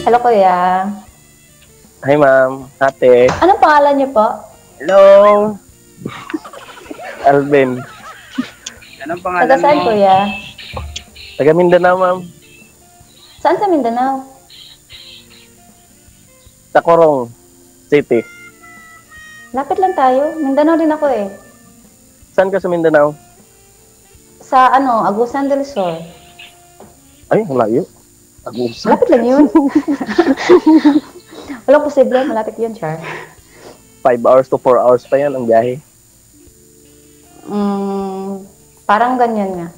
Hello, kuya. Hi, ma'am. Ate. Anong pangalan niyo po? Hello. Alvin. Anong Taga pangalan saan, mo? kuya? Taga Mindanao, ma'am. Saan sa Mindanao? Tacorong City. Lapit lang tayo. Mindanao din ako eh. Saan ka sa Mindanao? Sa Agusan del Sur. Ay, malayo. Agusan. Malapit lang yun. Walang posible. Malapit yun, Char. 5 hours to 4 hours pa yan ang biyahe. Parang ganyan nga.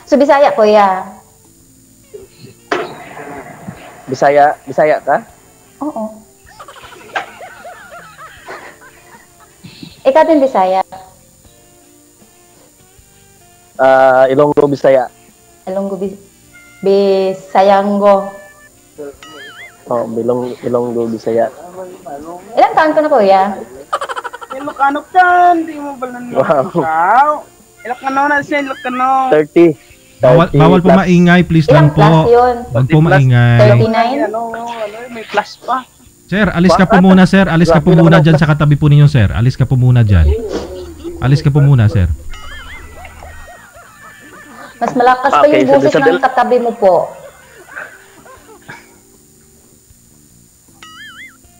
So, Bisaya, kuya. Bisaya ka? Oo. Ikaw din Bisaya. Ilonggo, Bisaya. Ilonggo, Bisayanggo. Oh, Ilonggo, Bisaya. Ilang taon ka na, kuya? Ilocano dyan, di mo ba Wow. ikaw? Ilocano na siya, Ilocano. 30. Bawal po plus. maingay, please Ilang lang po. class yun? Wag po 30 plus. maingay. 39? May plus pa. Sir, alis ka po muna, sir. Alis ka po Grabe muna naman dyan sa katabi po ninyo, sir. Alis ka po muna dyan. Alis ka po muna, sir. Mas malakas pa Okay, yung so boses Isabel? ng katabi mo po.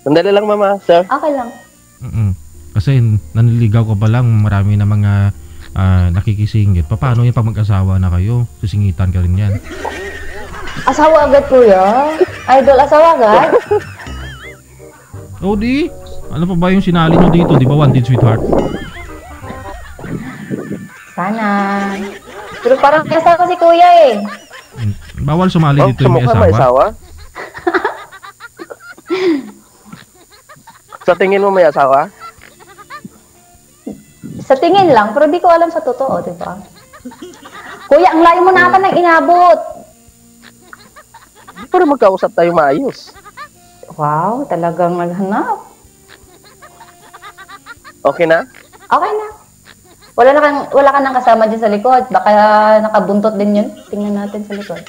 Sandali lang, mama, sir. Okay lang. Kasi nanliligaw ka pa lang, marami na mga nakikisingit. Paano yung pag mag-asawa na kayo? Sisingitan ka rin yan. Asawa agad, kuya? Idol, asawa agad? O di, ano pa ba yung sinali nyo dito? Di ba wanted sweetheart? Sana. Pero parang may asawa si kuya eh. Bawal sumali Oh, dito yung may sumukha may asawa. asawa? Sa tingin mo may asawa? Sa tingin lang, pero di ko alam sa totoo, di ba? Kuya, ang layo mo na ata nang inabot. Pero magkausap tayo maayos. Wow, talagang naghanap. Okay na? Okay na. Wala ka nang kasama dyan sa likod. Baka nakabuntot din yun. Tingnan natin sa likod.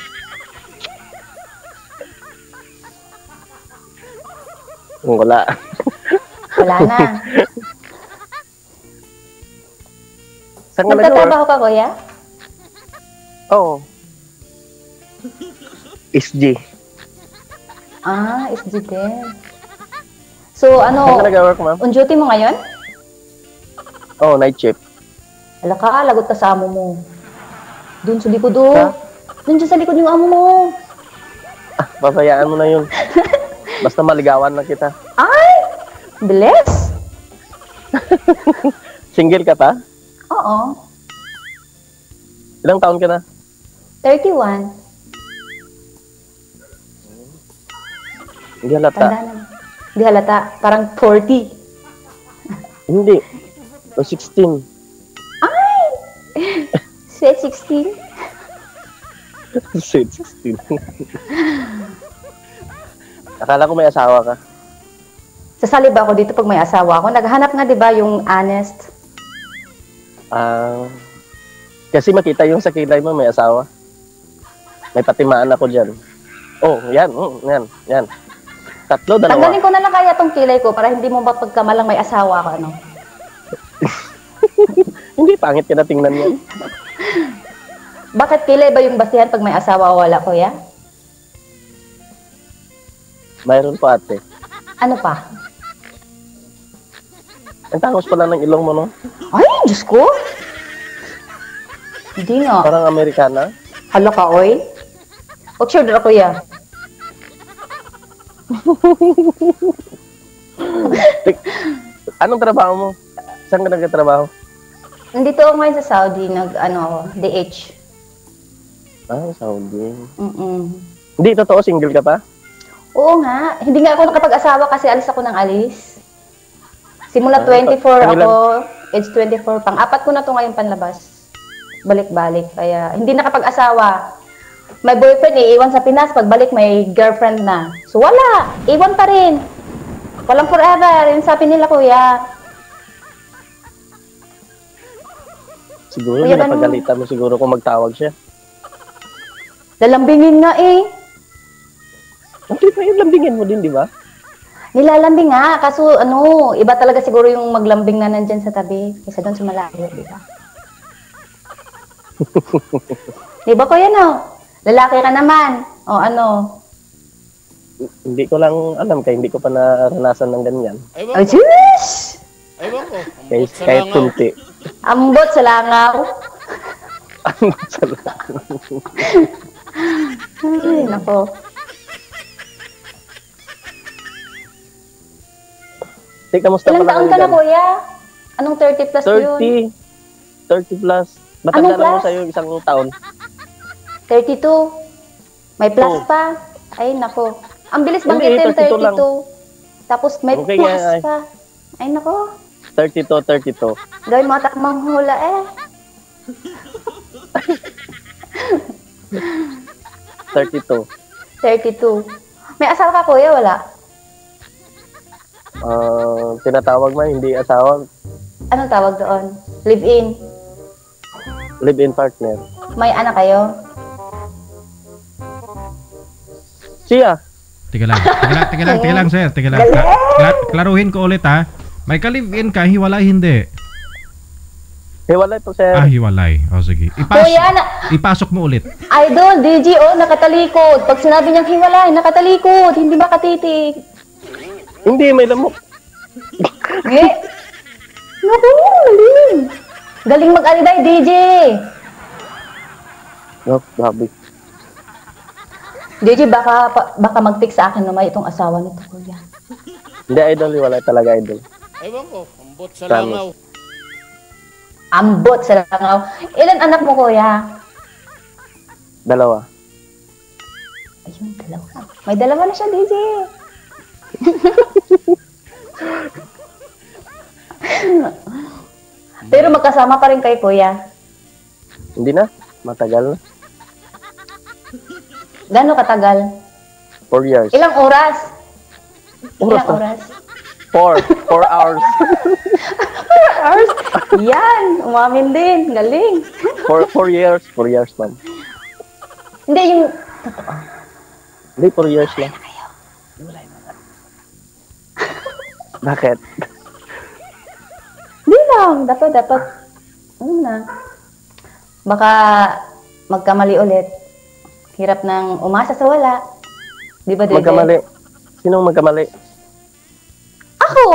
Wala. Wala na. Saan ka nag-work? Nagtatrabaho ka, kuya? Oo. SG. SG din. So, Saan ka nag-work, ma'am? on duty mo ngayon? Oo, night shift. Ala ka, lagot ka sa amo mo. Doon sa likod, Ha? Doon sa likod yung amo mo. Papayaan mo na yun. Basta maligawan na kita. Ay! Bless! Single ka pa? Oo. Ilang taon ka na? 31. Hindi halata. Tanda na. Hindi halata. Parang 40. Hindi. O 16. Ay! Sweet 16. Sweet 16. Akala ko may asawa ka. Sasali ba ako dito pag may asawa ako? Naghanap nga, di ba, yung honest? Kasi makita yung sa kilay mo may asawa. May patimaan ako dyan. Oh, yan. Yan. Tatlo, dalawa. Tanggalin ko na lang kaya tong kilay ko para hindi mo ba pagkamalang may asawa ka, ano? Hindi, pangit ka na tingnan yan. Bakit kilay ba yung basihan pag may asawa o wala, kuya? Mayroon pa, ate. Ano pa? Ang tangos pala ng ilong mo, no? Ay, Diyos ko! Hindi nga. Parang Amerikana. Hala ka, oy. Huwag sure na, kuya. Anong trabaho mo? Saan ka nagtatrabaho? Nandito ako ngayon sa Saudi, DH. Saudi. Mm-mm. Hindi, totoo, single ka pa? Oo nga. Hindi nga ako nakapag-asawa kasi alis ako ng alis. Simula 24 pangilan? ako, age 24. Pang-apat ko na to ngayon panlabas. Balik-balik. Kaya hindi nakapag-asawa. May boyfriend iwan sa Pinas. Pagbalik may girlfriend na. So wala. Iwan pa rin. Walang forever. Yung sabi nila, kuya. Siguro, Kuya, napagalitan mo siguro kung magtawag siya. Lalambingin nga eh. Hindi pa yung lambingin mo din, di ba? Nilalambing nga, kaso ano, iba talaga siguro yung maglambing na nandyan sa tabi. Kaysa doon sa malayo, di ba? Di ba kuya no? Lalaki ka naman. O ano? Hindi ko lang alam, kaya hindi ko pa naranasan ng ganyan. Oh, jeez! Ewan ko. Kahit, kahit kunti. Ambot sa langaw. Ang salamat. Ay, nako. Hey, kamusta Ilang pala taon kayo ka na dyan? kuya? Anong 30 plus yun? 30 plus. Matanda Anong lang mo plus? sa'yo isang taon. 32. May plus Oh. pa. Ay, nako. Ang bilis Hindi, banggitin, 32 lang. 32. Tapos may Okay plus nga, ay. pa. Ay, nako. 32. Gawin mo takmang hula eh. 32. 32. May asawa ka kuya? Wala. Tinatawag man, hindi asawa. Anong tawag doon? Live-in. Live-in partner. May anak kayo? Siya. Teka lang, sir. Teka lang. Klaruhin ko ulit, ha. May ka-live-in ka, hiwalay hindi. Hiwalay po, sir. Hiwalay. O, sige. Kuya, Ipasok mo ulit. idol, DJ, nakatalikod. Pag sinabi niyang hiwalay, nakatalikod. Hindi makatitig. Hindi, may lamok. Eh? Naku, galing. Galing mag-aliday, DJ. Oh, grabe. DJ, baka mag-text sa akin na may itong asawa nito, kuya. Hindi, idol. Hiwalay talaga, idol. Ewan ko. Ambot sa Promise. langaw. Ambot sa langaw. Ilan anak mo, kuya? 2. Ayun, 2. May 2 na siya, DJ. Pero magkasama pa rin kay kuya. Hindi na. Matagal na. Gano'ng katagal? 4 years. Ilang oras? Oras Ilang na. oras? 4 hours. Hours? Yan! Umamin din. Galing. 4 years. 4 years, ma'am. Hindi, yung... Hindi, 4 years lang. Bakit? Hindi lang. Dapat. Ano na? Baka magkamali ulit. Hirap ng umasa sa wala. Di ba, Dede? Magkamali. Sinong magkamali? Ako!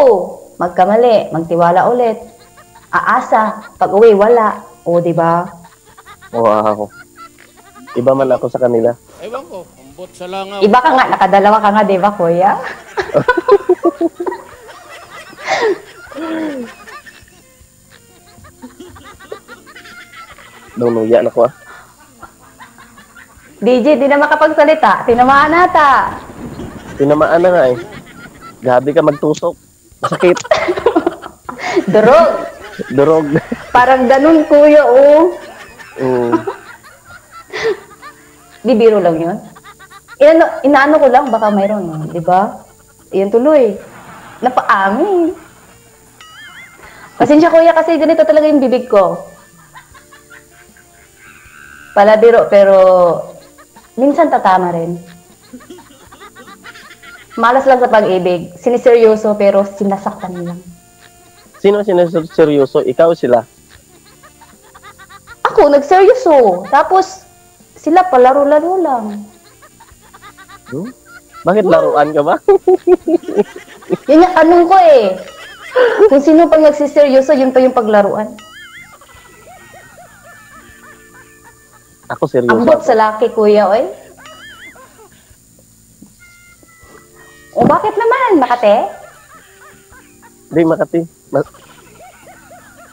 Magkamali. Magtiwala ulit. Aasa. Pag uwi, wala. O, di ba? Wow. Iba man ako sa kanila. Ewan ko. Ambot sa langaw. Iba ka nga. Nakadalawa ka nga, di ba, kuya? Nunuya na ko, ah. DJ, di na makapagsalita. Tinamaan nata. Tinamaan na nga, eh. Grabe ka magtusok. Masakit. Durog. Durog. Parang ganun, kuya, oh. Bibiro lang yun. Inaano ko lang, baka mayroon, no? Di ba? Iyan tuloy. Napaangin. Pasensya kuya kasi ganito talaga yung bibig ko. Palabiro, pero minsan tatama rin. Malas lang sa pag-ibig. Siniseryoso pero sinasaktan lang. Sino seryoso? Ikaw o sila? Ako, nagseryoso. Tapos, sila palaro-laro lang. Bakit laruan ka ba? Yun yung tanong ko eh. Kung sino pang nagsiseryoso, yun pa yung paglaruan. Ako seryoso. Ambot sa laki, kuya, oy. O bakit naman, Makate? Hindi, Makati.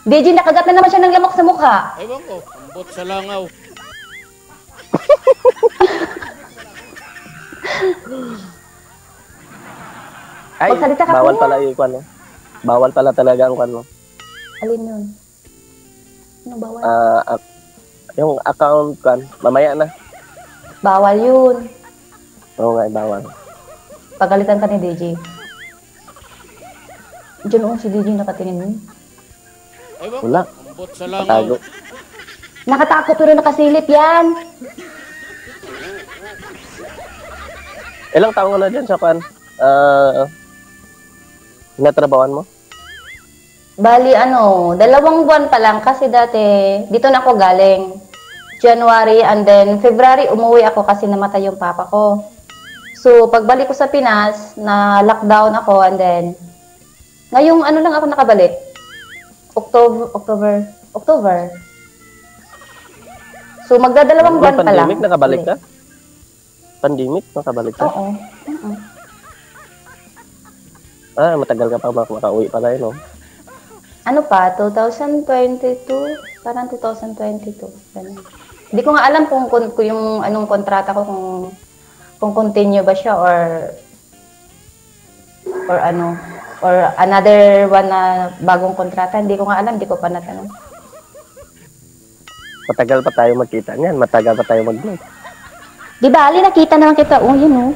DJ, nakagat na naman siya ng lamok sa mukha. Ewan ko. Ambot sa langaw. Ay, Magsalita ka, bawal kuya. pala yung kwan, no? Bawal pala talaga ang kwan, no? Alin yun? Ano bawal? Yung account kwan, mamaya na. Bawal yun. Oo nga, bawal. Pagalitan ka ni DJ. Diyan si DJ nakatingin mo. Ewan ko. Wala. Ambot sa langaw. Tago. Nakatakot pero nakasilip yan. Ilang taon ka na dyan sa kan? Natrabawan mo? Bali, 2 buwan pa lang kasi dati, dito na ako galing. January and then February, umuwi ako kasi namatay yung papa ko. So, pagbalik ko sa Pinas, na lockdown ako and then, ngayong lang ako nakabalik. October. So, magdadalawang buwan pa lang. Pandemic, nakabalik ka? Pandemic, nakabalik ka? Oo. Matagal ka pa makauwi pala yun, no? 2022? Parang 2022. Ganun. Hindi ko nga alam kung yung anong kontrata ko, kung continue ba siya or another one na bagong kontrata. Hindi ko nga alam, hindi ko pa natanong. Matagal pa tayo magkita niyan. Matagal pa tayo mag-vlog. Di ba, Ali, nakita naman kita. Oh, yun, oh.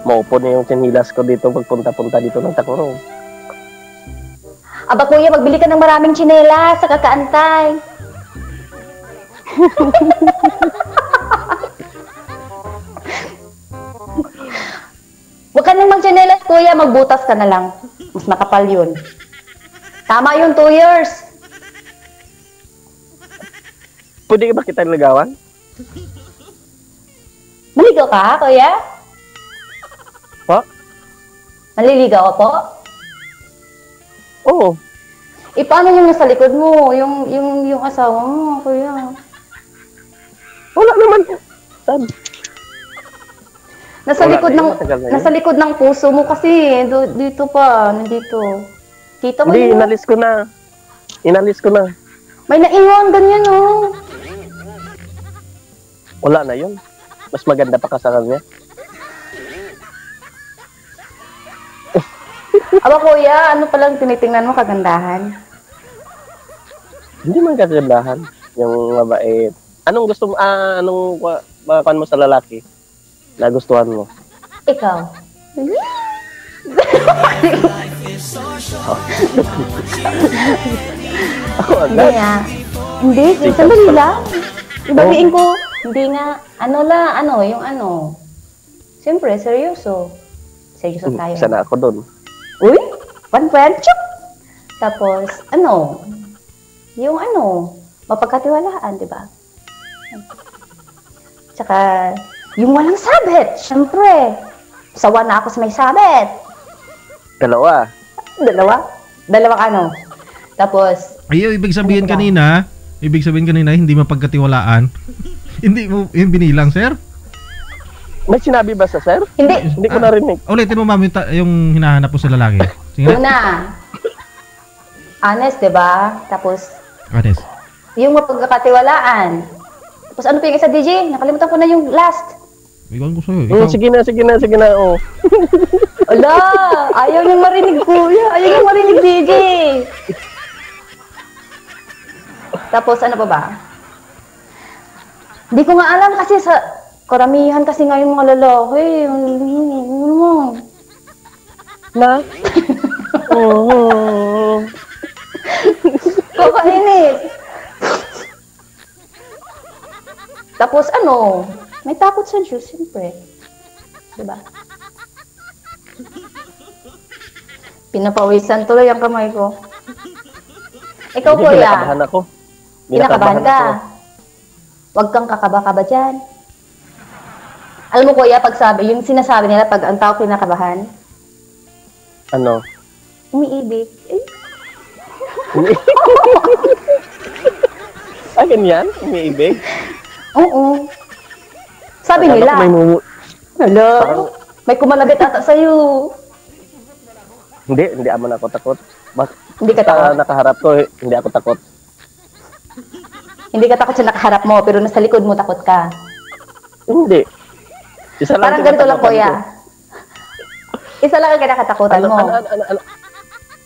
Maupo na yung sinilas ko dito pagpunta-punta dito ng Tacorong. Aba, kuya, magbili ka ng maraming tsinelas sa kakaantay. Huwag ka nang magtsinelas, kuya. Magbutas ka na lang. Mas makapal yun. Tama yun, 2 years. Pwede ba kita ligawan? Maligaw ka, kuya? Po? Maliligaw ka po? Oo. Paano yung nasa likod mo? Yung asawa mo, kuya? Wala naman. Saan? Nasa Wala likod na yun, ng matagal na yun. nasa likod ng puso mo kasi dito pa, nandito. Kita mo Hindi, yun. inalis ko na. Inalis ko na. May naiwan ganyan, oh. Wala na yun. Mas maganda pa ka sa kanya. Aba, kuya, ano palang tinitingnan mo kagandahan? Hindi man kagandahan. Yung mabait. Anong gusto mo, anong makan mo sa lalaki? Nagustuhan mo? Ikaw. Ako Hindi agad. nga. Hindi, sandali lang. Ibabiin ko. Hindi nga. Siyempre, seryoso. Seryoso tayo. Sana ako doon. Uy, chuk! Tapos, yung mapagkatiwalaan, di ba? Tsaka, yung walang sabit, syempre. Sawa na ako sa may sabit. Dalawa. Dalawang Tapos, Ibig sabihin Ano ba? kanina, hindi mapagkatiwalaan. Hindi mo yung binilang, sir? May sinabi ba sa sir? hindi. Hindi ko narinig. Ulitin mo, ma'am, yung hinahanap po sa lalaki. Sige na. Una, honest, di ba? Tapos, Anes. yung mapagkakatiwalaan. Tapos, ano pa yung isa, DJ? Nakalimutan ko na yung last. Ikaw ko sa'yo. Ikaw. Sige na. Oh. Ala, ayaw niyang marinig, kuya. Ayaw niyang marinig, DJ. Tapos, ano pa ba? Hindi ko nga alam kasi sa karamihan kasi ngayon mga lalaki. Na? Oh. Kakainis. Tapos, may takot sa Diyos, siyempre. Diba? Pinapawisan tuloy ang kamay ko. Ikaw, Hindi, kuya. kinakabahan ako. Kinakabahan ka. ako. Huwag kang kakaba-kaba dyan. Alam mo, kuya, yung sinasabi nila pag ang tao kinakabahan, Ano? umiibig. Ganyan? Umiibig? Oo. Sabi Akala nila, ko hello, Parang- may kumalabit ata sa'yo. Hindi naman ako takot. Hindi ka Basta takot. nakaharap ko, hindi ako takot. Hindi ka takot sa nakaharap mo, pero nasa likod mo takot ka. Hindi. Isa lang Parang ganito lang, tinatakutan kuya. ko. Isa lang ang kinakatakutan mo. Ano?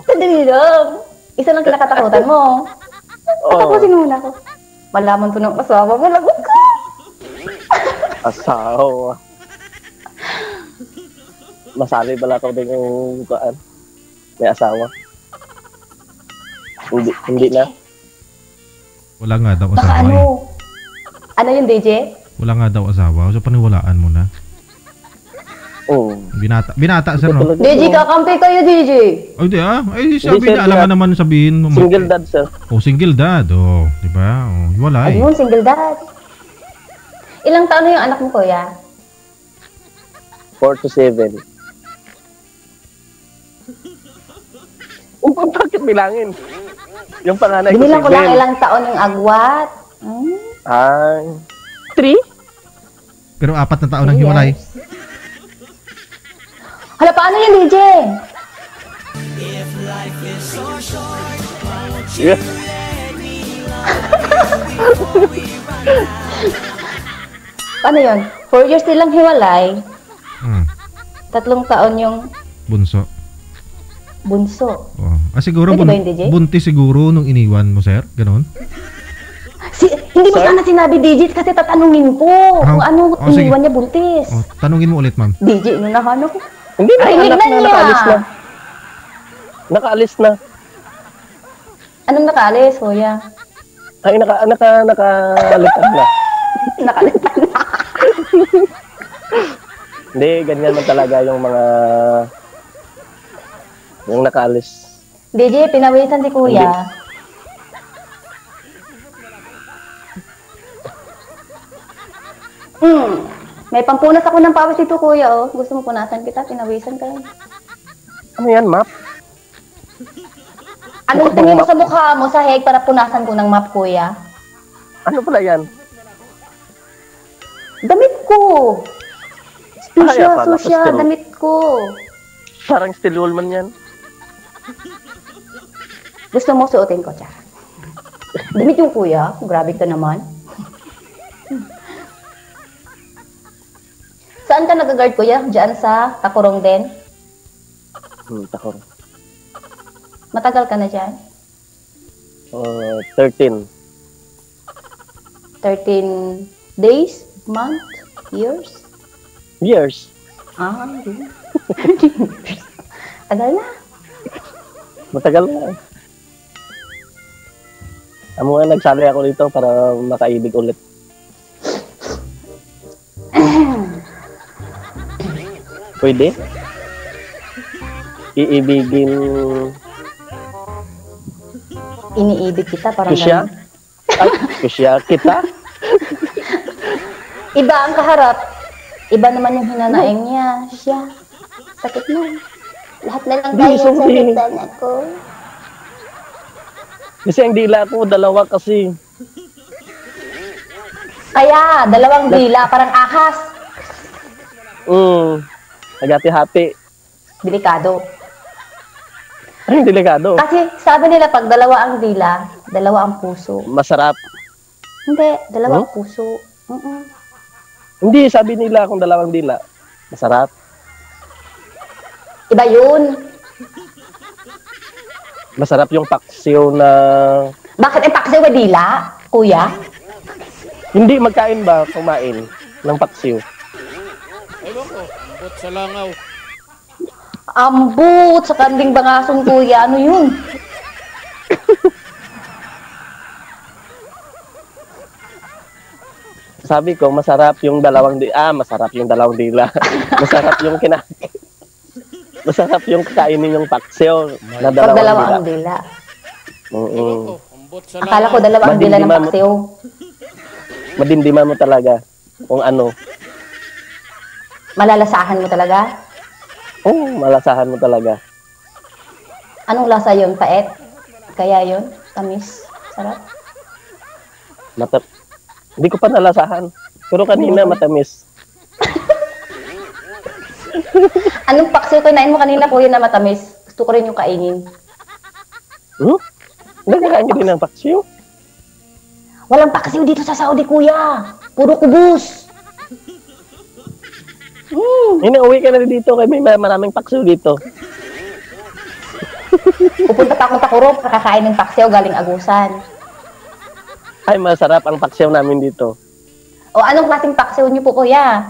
Sandali lang. Isa lang kinakatakutan mo. Oo. Tatapusin mo muna ako. Malaman ko ng asawa mo, lagot ka. Asawa. Masali pala ako din yung kuan. May asawa. Hindi na. Wala nga daw Baka asawa eh. ano yun, DJ? Wala nga daw asawa. So, paniwalaan mo na. Oo. Binata sir, no? DJ, kakampi kayo, DJ. Ay, di ah. Ay, sabi Hindi, sir, niya, alam nga naman sabihin. Single dad, sir. Oh, single dad. Oh, di ba? Oh, hiwalay. Ayun, single dad. Ilang taon na yung anak mo, kuya? 4 to 7. Bakit bilangin? Yung panganay ko Binilang ko lang 7. ilang taon yung agwat. Ay. 3? Pero 4 na taon ang hiwalay. Hala, paano yung DJ? Yeah. Paano yun? 4 years nilang hiwalay. Hmm. 3 taon yung Bunso. bunso. Oh. Ah, siguro Pwede ba yun, DJ? buntis siguro nung iniwan mo, sir? Ganon? Hindi mo sana sinabi, DJ, kasi tatanungin ko kung ano Oh, sige. iniwan niya buntis. Oh, tanungin mo ulit, ma'am. DJ, inunahan ako. Hindi na, Rinig anak na na, niya. nakaalis na. Nakaalis na. Anong nakaalis, kuya? Ay, nakalitan na. Nakalitan na. Hindi, ganyan man talaga yung mga... Yung nakaalis. DJ, pinawisan si kuya. May pampunas ako ng pawis dito, kuya, oh. Gusto mo punasan kita, pinawisan ka. Ano yan, map? Anong tingin mo sa mukha mo sa heg para punasan ko ng map, kuya? Ano pala yan? Damit ko! Kaya Susya, pala, susya, still. damit ko. Parang steel wool man yan. Gusto mo suotin ko, Char? Damit yung kuya, grabe ka naman. Saan ka nag-guard, kuya? Diyan sa Takurong din? Takor. Matagal ka na dyan? 13. 13 days? Month? Years? Years. Ah, yun. Tagal na. Matagal na. Amo nga, nagsali ako dito para makaibig ulit. Pwede? Iibigin... Iniibig kita, parang Kusya? ganun. Ay, kusya kita? Iba ang kaharap. Iba naman yung hinanaing niya. Siya. Sakit mo. Lahat na lang Di, tayo sorry. sakitan ako. Kasi ang dila ko, dalawa kasi. Kaya, dalawang dila, parang ahas. Nagati-hati. Delikado. Ay, delikado. Kasi sabi nila pag dalawa ang dila, dalawa ang puso. Masarap. Hindi, dalawa ang puso. Hindi, sabi nila kung dalawang dila. Masarap. Iba yun. Masarap yung paksiw na... Bakit ipaksiw ba dila, kuya? Hindi, magkain ba kumain ng paksiw? Ewan ko, ambot sa langaw. Ambut sa kanding bangasong kuya. Ano yun? Sabi ko, masarap yung dalawang dila. Masarap yung dalawang dila. Masarap yung Masarap yung kainin yung paksiw na Pag dalawa dalawang ang dila. dila. Ewan ko, ambot sa langaw. Akala ko dalawa ang dila ng Madimdiman mo. paksiw. Madimdiman mo talaga kung ano. Malalasahan mo talaga? Malasahan mo talaga. Anong lasa yun? Paet? Kaya yun? Tamis? Sarap? Hindi ko pa nalasahan. Pero kanina matamis. Anong paksiw kinain mo kanina, kuya, na matamis? Gusto ko rin yung kainin. Nagkakain niyo din ng paksiw? Walang paksiw dito sa Saudi, kuya. Puro kubus. Inuwi ka na rin dito kaya may maraming paksiw dito. Pupunta pa akong Takurong, kakakain ng paksiw galing Agusan. Ay, masarap ang paksiw namin dito. O anong klaseng paksiw niyo po, kuya?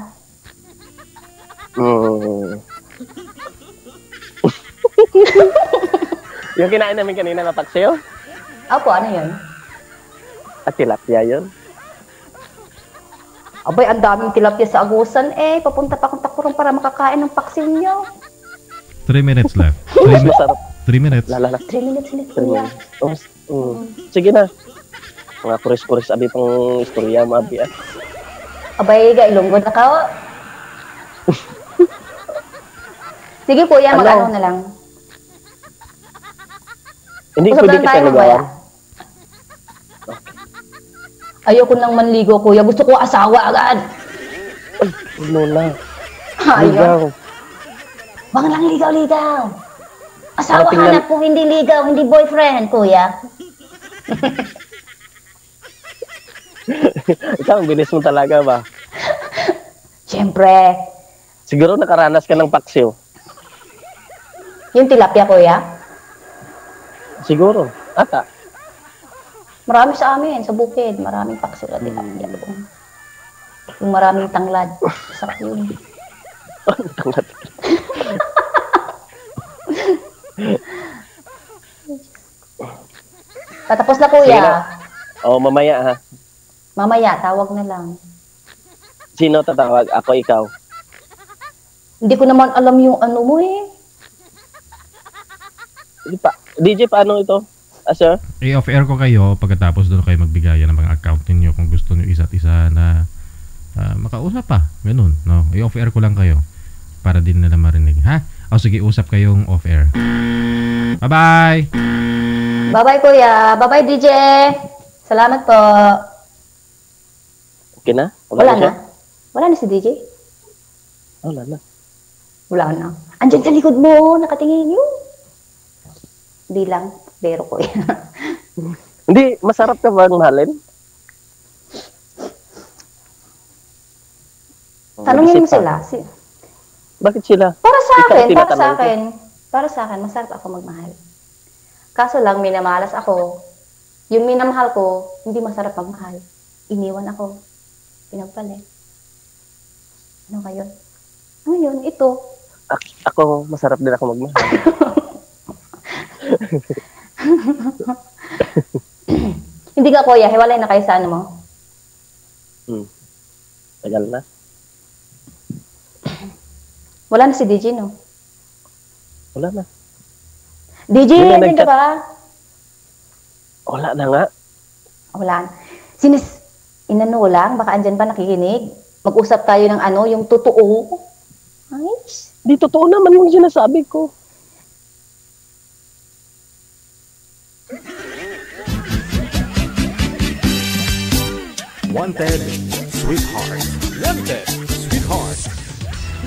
Yung kinain namin kanina na paksiw? Opo, ano yun? At tilapia yun. Abay, ang daming tilapia sa agusan eh. Papunta pa akong takurong para makakain ng paksin nyo. 3 minutes left. Mas masarap. 3 minutes. Lalala. 3 minutes ulit, Three kuya. minutes. Sige na. Mga kuris-kuris abi pang istorya mo abi ah. Abay, ilonggo na ka. Oh. Sige, kuya, Ano? mag-ano na lang. Hindi Usap pwede lang kita tayo, kuya. nagawan. Ayoko nang manligo, kuya. Gusto ko asawa agad. Ano na? Ayun. Ligaw. Wag lang ligaw-ligaw. Asawa Tingnan- hanap kung hindi ligaw, hindi boyfriend, kuya. Ikaw, ang bilis mo talaga ba? Siyempre. Siguro nakaranas ka ng paksiw. Yung tilapia, kuya. Siguro. Ata. Marami sa amin, sa bukid. Maraming paksula tilapia. Yung maraming tanglad. Sarap yun. Tatapos na, kuya. Sige na. Oo, mamaya ha. Mamaya, tawag na lang. Sino tatawag? Ako, ikaw. Hindi ko naman alam yung ano mo eh. DJ, paano ito? Sir? I-off-air ko kayo pagkatapos doon kayo magbigayan ng mga account ninyo kung gusto niyo isa't isa na makausap pa. Ganun, no? I-off-air ko lang kayo para din nila marinig. Ha? O sige, usap kayong off-air. Bye-bye! Bye-bye, kuya. Bye-bye, DJ. Salamat po. Okay na? Wala siya? na. Wala na si DJ. Wala na. Wala na. Andyan sa likod mo, nakatingin yun. Hindi lang, pero kuya. Hindi, masarap ka ba mahalin? Tanungin mo Isip pa. sila. Bakit sila? Para sa Ikaw, akin, para sa tinatanong ko. akin. Para sa akin, masarap ako magmahal. Kaso lang, minamalas ako. Yung minamahal ko, hindi masarap magmahal. Iniwan ako. Pinagpalit. Ano ngayon? Ngayon, ito. Ako, masarap din ako magmahal. Hindi ka, kuya. Hiwalay na kayo sa ano mo. Tagal na. Wala na si DJ, no? Wala na. DJ, Hindi na andyan ka nagchat. ba? Wala na nga. Wala na. Inano lang, baka andyan pa nakikinig. Mag-usap tayo ng ano, yung totoo. Ay, Di totoo naman yung sinasabi ko. Wanted, sweetheart. Wanted,